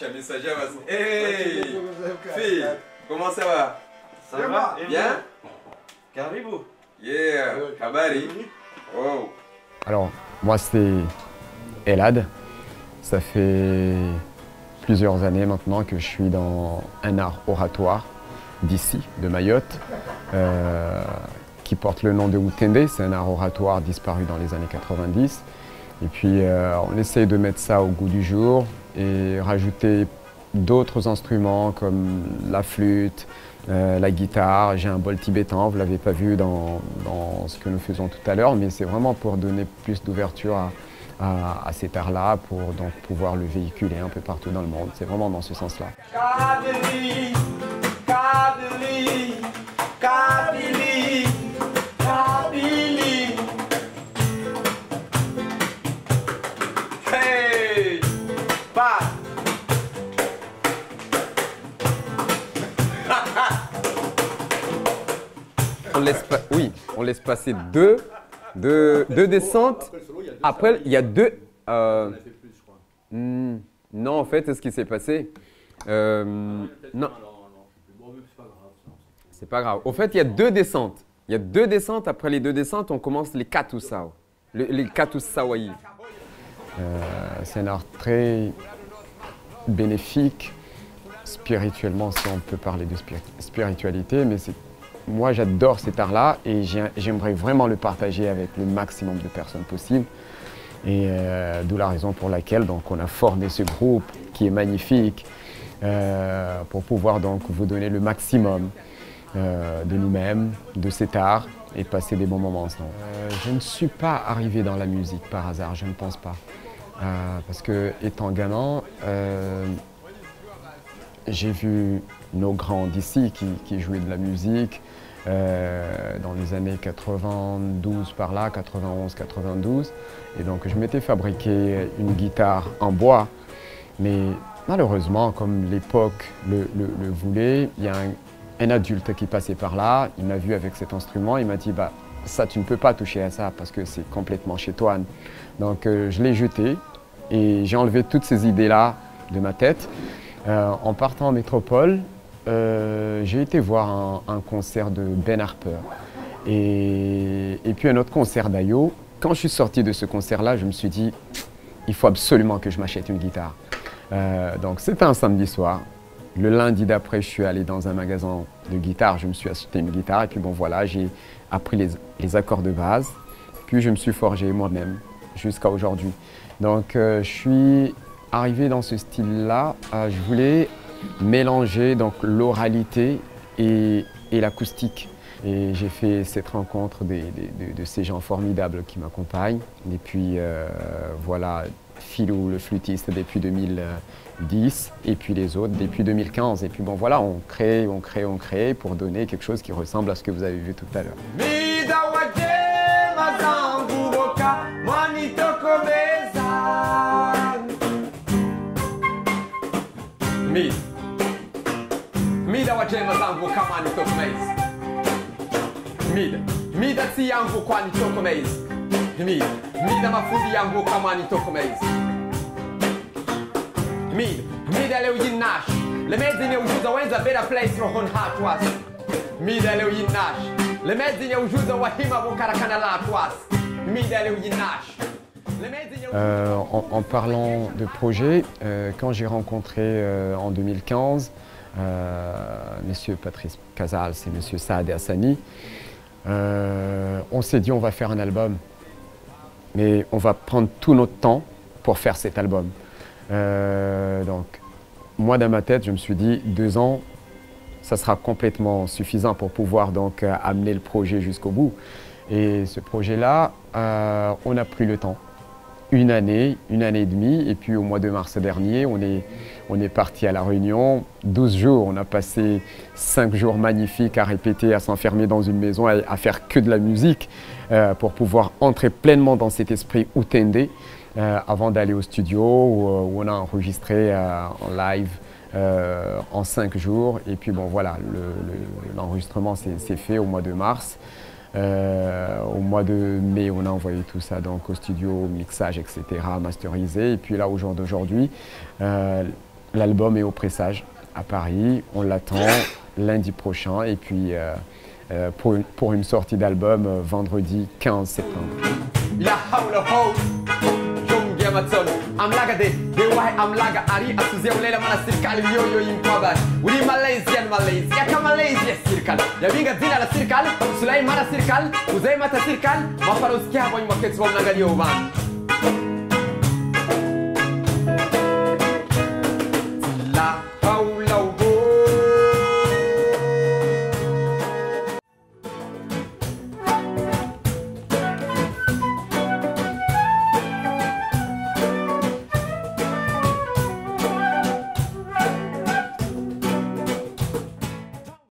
messager. Hey, fille, comment ça va? Ça va? Bien? Karibu. Yeah, habari. Oh. Alors, moi c'est Elad. Ça fait plusieurs années maintenant que je suis dans un art oratoire d'ici, de Mayotte, qui porte le nom de Wutende. C'est un art oratoire disparu dans les années 90. Et puis on essaye de mettre ça au goût du jour et rajouter d'autres instruments comme la flûte, la guitare. J'ai un bol tibétain, vous ne l'avez pas vu dans ce que nous faisons tout à l'heure, mais c'est vraiment pour donner plus d'ouverture à cet art-là, pour donc pouvoir le véhiculer un peu partout dans le monde. C'est vraiment dans ce sens-là. Kabili, Kabili, Kabili, Kabili. Hey, pas. On laisse passer deux descentes. Après, il y a deux. Non, en fait, c'est ce qui s'est passé. Non. C'est pas grave. Au fait, il y a deux descentes. Il y a deux descentes. Après les deux descentes, on commence les katusao. Les katusawai. C'est un art très bénéfique, spirituellement, si on peut parler de spiritualité, mais moi j'adore cet art-là et j'aimerais vraiment le partager avec le maximum de personnes possible. Et d'où la raison pour laquelle donc, on a formé ce groupe qui est magnifique pour pouvoir donc vous donner le maximum de nous-mêmes, de cet art et passer des bons moments ensemble. Je ne suis pas arrivé dans la musique par hasard, je ne pense pas. Parce que étant gamin, j'ai vu nos grands d'ici qui jouaient de la musique dans les années 92 par là, 91, 92. Et donc je m'étais fabriqué une guitare en bois. Mais malheureusement, comme l'époque le voulait, il y a un adulte qui passait par là, il m'a vu avec cet instrument, il m'a dit bah, ça tu ne peux pas toucher à ça parce que c'est complètement chétoine. Donc je l'ai jeté et j'ai enlevé toutes ces idées-là de ma tête. En partant en métropole, j'ai été voir un concert de Ben Harper et puis un autre concert d'Ayo. Quand je suis sorti de ce concert-là, je me suis dit, il faut absolument que je m'achète une guitare. Donc c'était un samedi soir. Le lundi d'après, je suis allé dans un magasin de guitare, je me suis acheté une guitare et puis bon voilà, j'ai appris les accords de base. Puis je me suis forgé moi-même jusqu'à aujourd'hui. Donc je suis arrivé dans ce style-là, je voulais mélanger donc l'oralité et l'acoustique. Et j'ai fait cette rencontre de ces gens formidables qui m'accompagnent. Et puis voilà, Philou, le flûtiste, depuis 2010, et puis les autres depuis 2015. Et puis bon voilà, on crée pour donner quelque chose qui ressemble à ce que vous avez vu tout à l'heure. Mida si yangu kwani toko maize. Mida mafudi yangu kamani toko maize. Mida leo yinash. Le mezi ne ujuza wenza better place rohon heart was. Mida leo yinash. Le mezi ne ujuza wahima bukarakana la was. Mida leo yinash. En parlant de projet, quand j'ai rencontré en 2015 Monsieur Patrice Casals et Monsieur Saad Hassani, on s'est dit on va faire un album, mais on va prendre tout notre temps pour faire cet album. Donc moi dans ma tête je me suis dit 2 ans ça sera complètement suffisant pour pouvoir donc amener le projet jusqu'au bout. Et ce projet là on a pris le temps, une année et demie, et puis au mois de mars dernier on est parti à La Réunion, 12 jours, on a passé 5 jours magnifiques à répéter, à s'enfermer dans une maison, à faire que de la musique pour pouvoir entrer pleinement dans cet esprit Wutende avant d'aller au studio où on a enregistré en live en 5 jours. Et puis bon voilà, l'enregistrement s'est fait au mois de mars. Au mois de mai, on a envoyé tout ça donc au studio, mixage, etc., masterisé. Et puis là, au jour d'aujourd'hui, L'album est au pressage à Paris. On l'attend lundi prochain et puis pour une sortie d'album vendredi 15 septembre. Amlaga de wai amlaga ari asuzia ulela mana sirkali yo impabas uri Malaysian Malaysia ka Malaysia sirkal ya binga dina la sirkal sulai mana sirkal uzai mata sirkal mafaroskia boy makets wam naga yoban